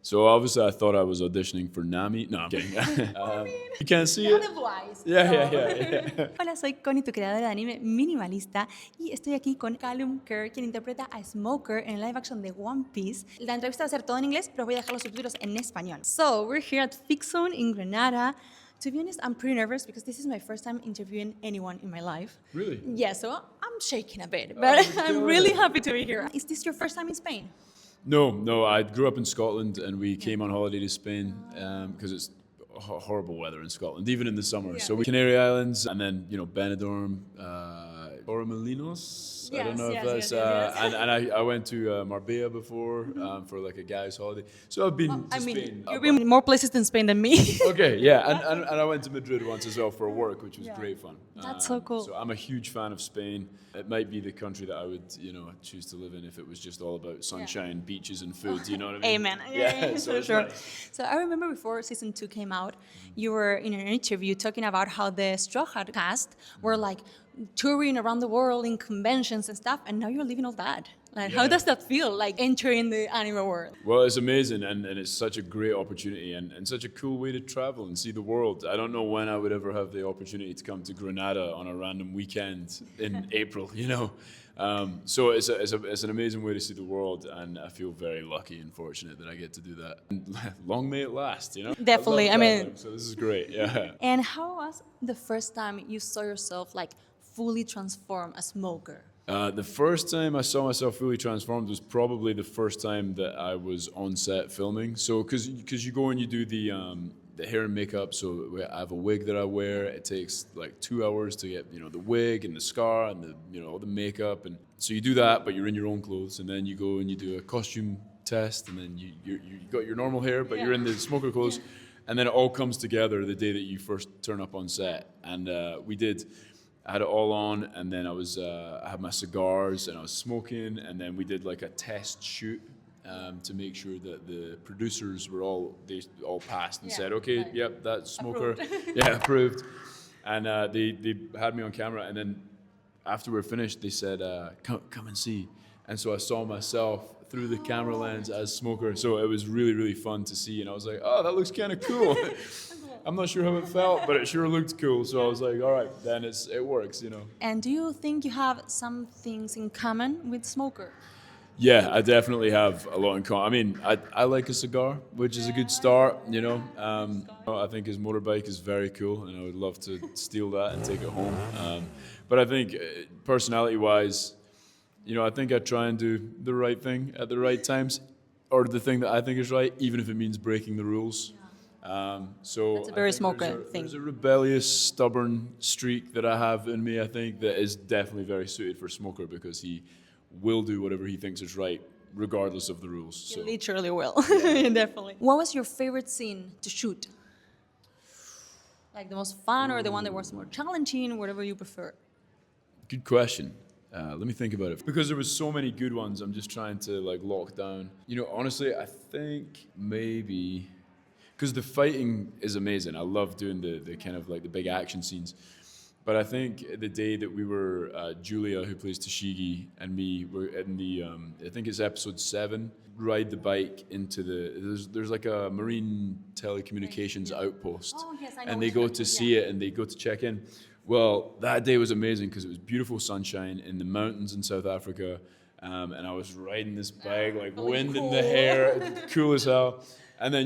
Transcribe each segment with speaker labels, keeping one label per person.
Speaker 1: So obviously I thought I was auditioning for Nami. No, I'm kidding. You can't see it? Yeah.
Speaker 2: Hola, soy Connie, tu creadora de anime minimalista, y estoy aquí con Callum Kerr, quien interpreta a Smoker en el live action de One Piece. La entrevista va a ser todo en inglés, pero voy a dejar los subtítulos en español. So, we're here at Ficzone in Granada. To be honest, I'm pretty nervous because this is my first time interviewing anyone in my life.
Speaker 1: Really?
Speaker 2: Yeah, so I'm shaking a bit, but I'm really happy to be here. Is this your first time in Spain?
Speaker 1: No. I grew up in Scotland and we came on holiday to Spain because it's horrible weather in Scotland, even in the summer.
Speaker 2: Yeah.
Speaker 1: So we Canary Islands and then, Benidorm, Torremolinos. I don't know if that's... And I went to Marbella before for like a guy's holiday. So I've been to Spain.
Speaker 2: You've been more places in Spain than me.
Speaker 1: Okay, yeah. And I went to Madrid once as well for work, which was great fun.
Speaker 2: That's so cool.
Speaker 1: So I'm a huge fan of Spain. It might be the country that I would, choose to live in if it was just all about sunshine, beaches, and food. You know what I mean?
Speaker 2: Amen.
Speaker 1: Yeah,
Speaker 2: so
Speaker 1: it's
Speaker 2: sure.
Speaker 1: nice.
Speaker 2: So I remember before season 2 came out, you were in an interview talking about how the Straw Hat cast were like touring around the world in conventions and stuff, and now you're living all that. Like, how does that feel, like entering the anime world?
Speaker 1: Well, it's amazing, and it's such a great opportunity and such a cool way to travel and see the world. I don't know when I would ever have the opportunity to come to Granada on a random weekend in April, So it's an amazing way to see the world, and I feel very lucky and fortunate that I get to do that. And long may it last,
Speaker 2: Definitely,
Speaker 1: I love traveling, so this is great, yeah.
Speaker 2: And how was the first time you saw yourself like fully transformed as Smoker?
Speaker 1: The first time I saw myself fully transformed was probably the first time that I was on set filming. So, because you go and you do the hair and makeup. So I have a wig that I wear. It takes like 2 hours to get the wig and the scar and the all the makeup, and so you do that, but you're in your own clothes, and then you go and you do a costume test, and then you got your normal hair, but you're in the Smoker clothes, and then it all comes together the day that you first turn up on set, and I had it all on, and then I had my cigars, and I was smoking, and then we did like a test shoot to make sure that the producers they all passed and said, okay, yep, that's Smoker,
Speaker 2: approved.
Speaker 1: Approved, and they had me on camera, and then after we're finished, they said, come and see, and so I saw myself through the camera lens as Smoker, so it was really, really fun to see, and I was like, oh, that looks kind of cool. I'm not sure how it felt, but it sure looked cool. So I was like, all right, then it works,
Speaker 2: And do you think you have some things in common with Smoker?
Speaker 1: Yeah, I definitely have a lot in common. I mean, I like a cigar, which is a good start, I think his motorbike is very cool, and I would love to steal that and take it home. But I think personality-wise, I think I try and do the right thing at the right times, or the thing that I think is right, even if it means breaking the rules. So
Speaker 2: that's a very Smoker thing.
Speaker 1: There's a rebellious, stubborn streak that I have in me, I think, that is definitely very suited for Smoker, because he will do whatever he thinks is right, regardless of the rules.
Speaker 2: So. You literally will, definitely. What was your favorite scene to shoot? Like the most fun, or the one that was more challenging, whatever you prefer?
Speaker 1: Good question. Let me think about it. Because there was so many good ones, I'm just trying to lock down. Honestly, I think maybe... Because the fighting is amazing. I love doing the kind of the big action scenes. But I think the day that we were, Julia, who plays Tashigi, and me, were in the, I think it's episode 7, ride the bike into there's like a marine telecommunications outpost.
Speaker 2: Oh, yes, I know.
Speaker 1: And they go to see it, and they go to check in. Well, that day was amazing because it was beautiful sunshine in the mountains in South Africa. And I was riding this bike, wind in the hair, cool as hell. And then,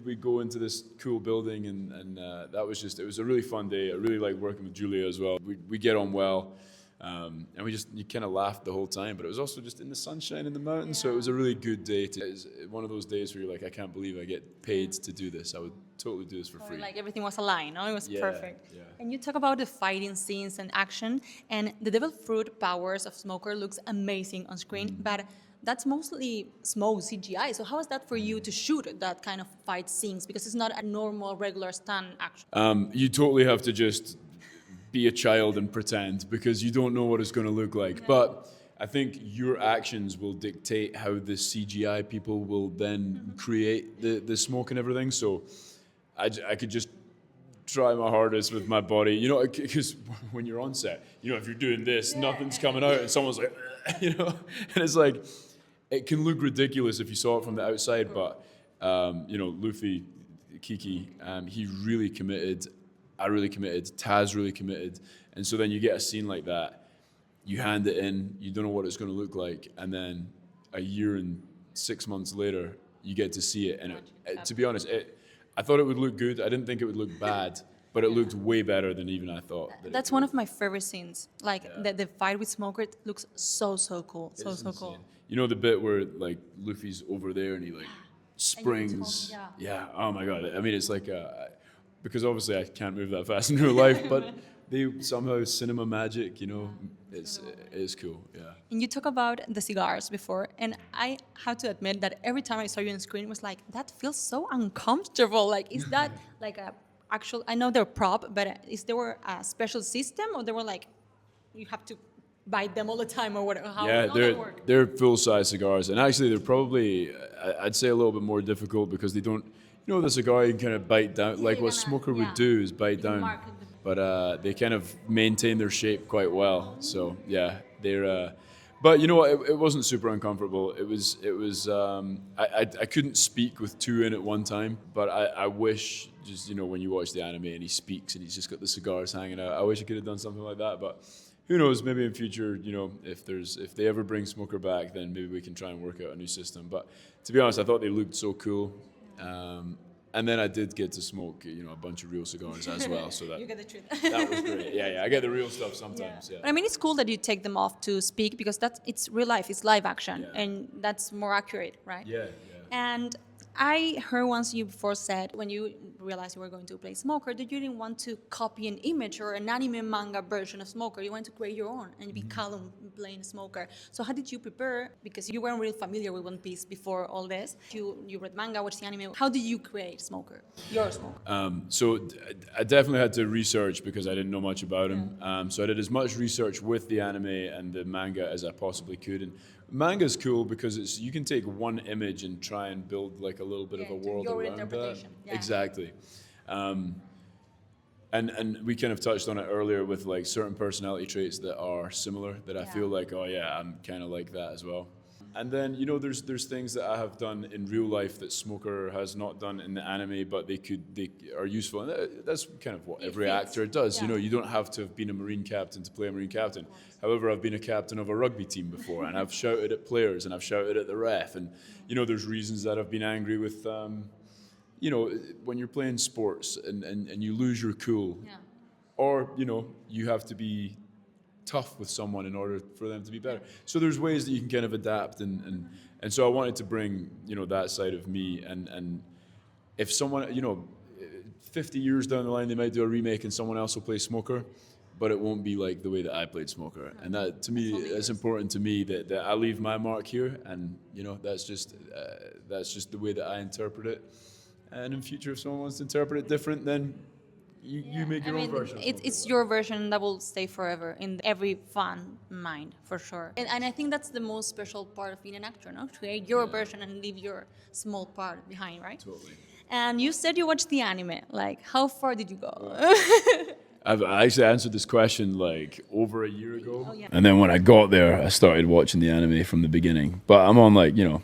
Speaker 1: we go into this cool building, and that was it was a really fun day. I really liked working with Julia as well. We get on well, and you kind of laughed the whole time, but it was also just in the sunshine in the mountains, so it was a really good day. It's one of those days where you're like, I can't believe I get paid to do this. I would totally do this for free.
Speaker 2: Like everything was aligned, no? It was perfect.
Speaker 1: Yeah.
Speaker 2: And you talk about the fighting scenes and action, and the devil fruit powers of Smoker looks amazing on screen, but that's mostly smoke CGI. So how is that for you to shoot that kind of fight scenes? Because it's not a normal, regular stunt action.
Speaker 1: You totally have to just be a child and pretend, because you don't know what it's going to look like. No. But I think your actions will dictate how the CGI people will then create the smoke and everything. So I could just try my hardest with my body, because when you're on set, if you're doing this, nothing's coming out, and someone's like, and it's like, it can look ridiculous if you saw it from the outside, but Luffy, Kiki, he really committed. I really committed. Taz really committed. And so then you get a scene like that, you hand it in, you don't know what it's going to look like, and then a year and 6 months later, you get to see it. And to be honest, I thought it would look good. I didn't think it would look bad, but it looked way better than even I thought.
Speaker 2: That's one of my favorite scenes. Like the fight with Smoker, it looks so cool. So cool.
Speaker 1: You know the bit where like Luffy's over there and he like springs. Yeah. Oh my God. I mean, it's like because obviously I can't move that fast in real life, but they somehow cinema magic. It's cool. Yeah.
Speaker 2: And you talk about the cigars before, and I have to admit that every time I saw you on screen, it was like that feels so uncomfortable. Like, is that like a actual? I know they're prop, but is there a special system, or they were like you have to bite them all the time, or whatever? How
Speaker 1: they're full size cigars, and actually they're probably I'd say a little bit more difficult because they don't. The cigar you can kind of bite down, like what Smoker would do is bite down, but they kind of maintain their shape quite well. So yeah, they're. But you know what? It wasn't super uncomfortable. It was. I couldn't speak with two in at one time, but I wish just when you watch the anime and he speaks and he's just got the cigars hanging out. I wish I could have done something like that, but. Who knows? Maybe in future, if they ever bring Smoker back, then maybe we can try and work out a new system. But to be honest, I thought they looked so cool, and then I did get to smoke, a bunch of real cigars as well. So that
Speaker 2: you get the truth.
Speaker 1: that was great. Yeah, I get the real stuff sometimes. Yeah.
Speaker 2: But I mean, it's cool that you take them off to speak because it's real life, it's live action, and that's more accurate, right?
Speaker 1: Yeah.
Speaker 2: And I heard once you before said when you realized you were going to play Smoker that you didn't want to copy an image or an anime manga version of Smoker. You wanted to create your own and be Callum playing Smoker. So how did you prepare? Because you weren't really familiar with One Piece before all this. You read manga, watched the anime. How did you create Smoker? Your Smoker?
Speaker 1: So I definitely had to research because I didn't know much about him. So I did as much research with the anime and the manga as I possibly could. And manga's cool because you can take one image and try and build like a little bit of a world around that.
Speaker 2: Yeah.
Speaker 1: Exactly. And we kind of touched on it earlier with like certain personality traits that are similar that I feel like, I'm kind of like that as well. And then, there's things that I have done in real life that Smoker has not done in the anime, but they are useful. And that's kind of what every actor does.
Speaker 2: Yeah.
Speaker 1: You don't have to have been a Marine captain to play a Marine captain. However, I've been a captain of a rugby team before, and I've shouted at players, and I've shouted at the ref. And, there's reasons that I've been angry with, when you're playing sports and you lose your cool.
Speaker 2: Yeah.
Speaker 1: Or, you have to be tough with someone in order for them to be better. So there's ways that you can kind of adapt and so I wanted to bring, that side of me and if someone, 50 years down the line they might do a remake and someone else will play Smoker, but it won't be like the way that I played Smoker. And that to me it's important to me that I leave my mark here and that's just the way that I interpret it. And in future if someone wants to interpret it different then you make your own version.
Speaker 2: It's your version that will stay forever in every fan mind, for sure. And I think that's the most special part of being an actor, no? To create your version and leave your small part behind, right?
Speaker 1: Totally.
Speaker 2: And you said you watched the anime. Like, how far did you go?
Speaker 1: I actually answered this question like over a year ago.
Speaker 2: Oh, yeah.
Speaker 1: And then when I got there, I started watching the anime from the beginning. But I'm on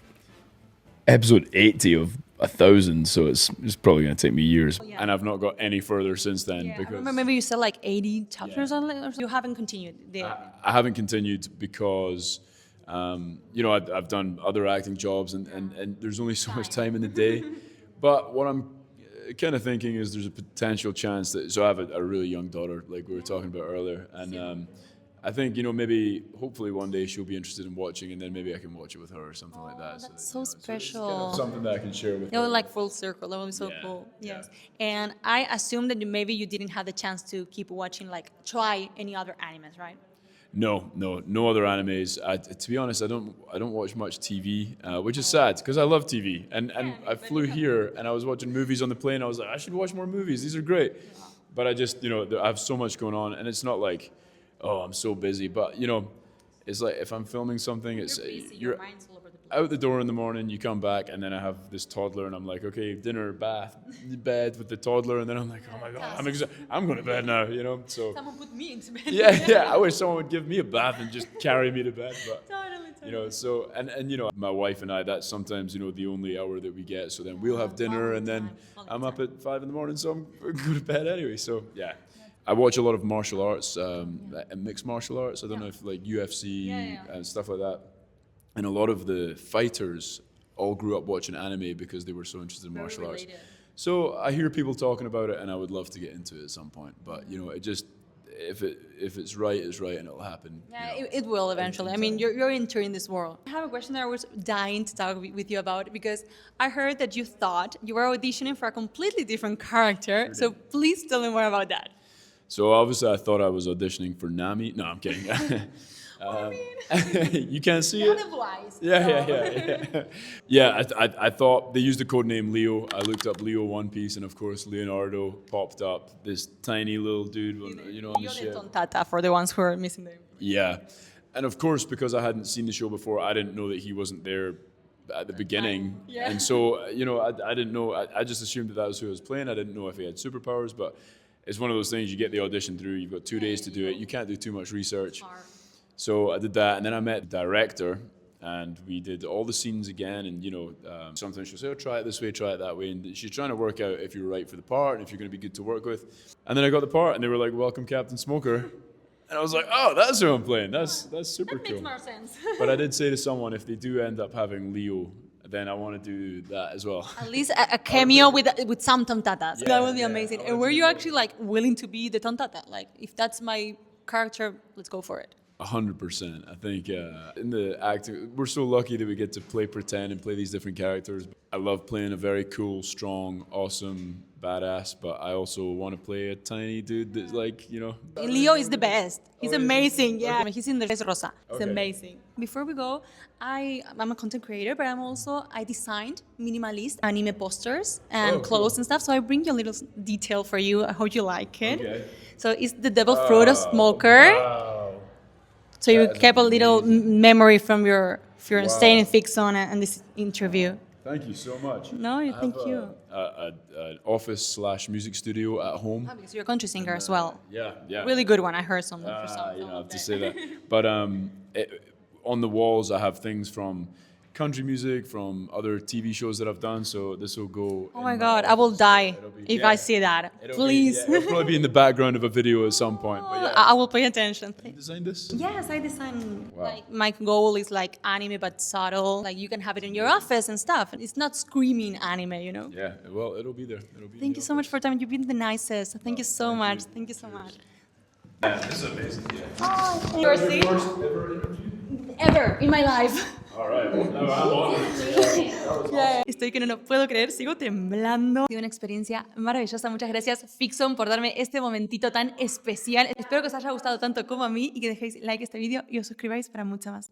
Speaker 1: episode 80 of 1,000, so it's probably going to take me years.
Speaker 2: Oh, yeah.
Speaker 1: And I've not got any further since then.
Speaker 2: Yeah,
Speaker 1: because
Speaker 2: I remember maybe you said like 80 chapters on it or so. You haven't continued.
Speaker 1: I haven't continued because, I've done other acting jobs and there's only so much time in the day. But what I'm kind of thinking is there's a potential chance that, so I have a really young daughter, like we were talking about earlier, and I think, maybe, hopefully one day she'll be interested in watching and then maybe I can watch it with her or something like that.
Speaker 2: That's so special.
Speaker 1: So it's kind of something that I can share with her.
Speaker 2: Like full circle. That would be so cool. Yes. Yeah. And I assume that maybe you didn't have the chance to keep watching, try any other animes, right?
Speaker 1: No other animes. To be honest, I don't watch much TV, which is sad because I love TV. And I flew here and I was watching movies on the plane. I was like, I should watch more movies. These are great. Yeah. But I just, I have so much going on and it's not like, I'm so busy. But, it's like if I'm filming something, you're out the door in the morning, you come back, and then I have this toddler, and I'm like, okay, dinner, bath, bed with the toddler, and then I'm like, oh my God, I'm going to bed now, So
Speaker 2: someone put me into bed.
Speaker 1: Yeah, I wish someone would give me a bath and just carry me to bed. But
Speaker 2: Totally.
Speaker 1: You know, so and you know, my wife and I, that's sometimes, you know, the only hour that we get. So then we'll have dinner, and then I'm up at 5 a.m, so I'm go to bed anyway. So yeah, I watch a lot of martial arts, and mixed martial arts. I don't know if like UFC and stuff like that. And a lot of the fighters all grew up watching anime because they were so interested in martial arts. So I hear people talking about it, and I would love to get into it at some point. But you know, it just if it's right, it's right, and it'll happen.
Speaker 2: Yeah,
Speaker 1: you know,
Speaker 2: it will eventually. I mean, you're entering this world. I have a question that I was dying to talk with you about because I heard that you thought you were auditioning for a completely different character. So please tell me more about that.
Speaker 1: So obviously, I thought I was auditioning for Nami. No, I'm kidding. You can't see it. Yeah. Yeah, I thought they used the code name Leo. I looked up Leo One Piece, and of course Leonardo popped up. This tiny little dude, you know, on the ship.
Speaker 2: Tontata for the ones who are missing the.
Speaker 1: Yeah, and of course because I hadn't seen the show before, I didn't know that he wasn't there at the beginning.
Speaker 2: Yeah.
Speaker 1: And so you know, I didn't know. I just assumed that was who I was playing. I didn't know if he had superpowers, but it's one of those things. You get the audition through. You've got 2 days to do it. You can't do too much research. So I did that, and then I met the director, and we did all the scenes again. And you know, sometimes she'll say, "Oh, try it this way, try it that way," and she's trying to work out if you're right for the part and if you're going to be good to work with. And then I got the part, and they were like, "Welcome, Captain Smoker," and I was like, "Oh, that's who I'm playing. That's super
Speaker 2: That
Speaker 1: cool."
Speaker 2: makes more sense.
Speaker 1: But I did say to someone, if they do end up having Leo, then I want to do that as well.
Speaker 2: At least a cameo with some tontatas.
Speaker 1: Yeah,
Speaker 2: That would be
Speaker 1: yeah,
Speaker 2: amazing.
Speaker 1: I
Speaker 2: And
Speaker 1: would
Speaker 2: were
Speaker 1: do
Speaker 2: you
Speaker 1: that.
Speaker 2: actually like willing to be the tontata? Like, if that's my character, let's go for it.
Speaker 1: 100%. I think in the acting, we're so lucky that we get to play pretend and play these different characters. I love playing a very cool, strong, awesome, badass, but I also want to play a tiny dude that's like, you know.
Speaker 2: Leo is the best. He's
Speaker 1: Oh, is he?
Speaker 2: amazing. Yeah, he's in the Res Rosa. It's
Speaker 1: Okay.
Speaker 2: amazing. Before we go, I'm a content creator, but I designed minimalist anime posters and
Speaker 1: Oh,
Speaker 2: clothes
Speaker 1: cool.
Speaker 2: and stuff. So I bring you a little detail for you. I hope you like it.
Speaker 1: Okay.
Speaker 2: So it's the devil fruit of smoker.
Speaker 1: Wow.
Speaker 2: So you
Speaker 1: That is
Speaker 2: kept a little memory from your
Speaker 1: Wow.
Speaker 2: staying in Ficzone and this interview.
Speaker 1: Thank you so much.
Speaker 2: No, thank you.
Speaker 1: An office/music studio at home.
Speaker 2: Oh, because you're a country singer as well.
Speaker 1: Yeah.
Speaker 2: Really good one. I heard some.
Speaker 1: You know, I have to say that. But on the walls, I have things from country music, from other TV shows that I've done. So this will go.
Speaker 2: Oh my God, I will die if I see that. Please.
Speaker 1: It'll probably be in the background of a video at some point. But yeah.
Speaker 2: I will pay attention.
Speaker 1: You designed this?
Speaker 2: Yes, I design.
Speaker 1: Wow.
Speaker 2: Like my goal is like anime but subtle. Like you can have it in your office and stuff. It's not screaming anime, you know.
Speaker 1: Yeah. Well, it'll be there. It'll be.
Speaker 2: Thank you so much for your time. You've been the nicest. Thank you so much. Thank you so much.
Speaker 1: Yeah, this is amazing. Yeah.
Speaker 2: Oh,
Speaker 1: Your first ever interview?
Speaker 2: ever in my life.
Speaker 1: All right. Well, no, I'm honored.
Speaker 2: Estoy que no lo puedo creer, sigo temblando. Ha sido una experiencia maravillosa. Muchas gracias, Ficzone, por darme este momentito tan especial. Espero que os haya gustado tanto como a mí y que dejéis like a este vídeo y os suscribáis para mucho más.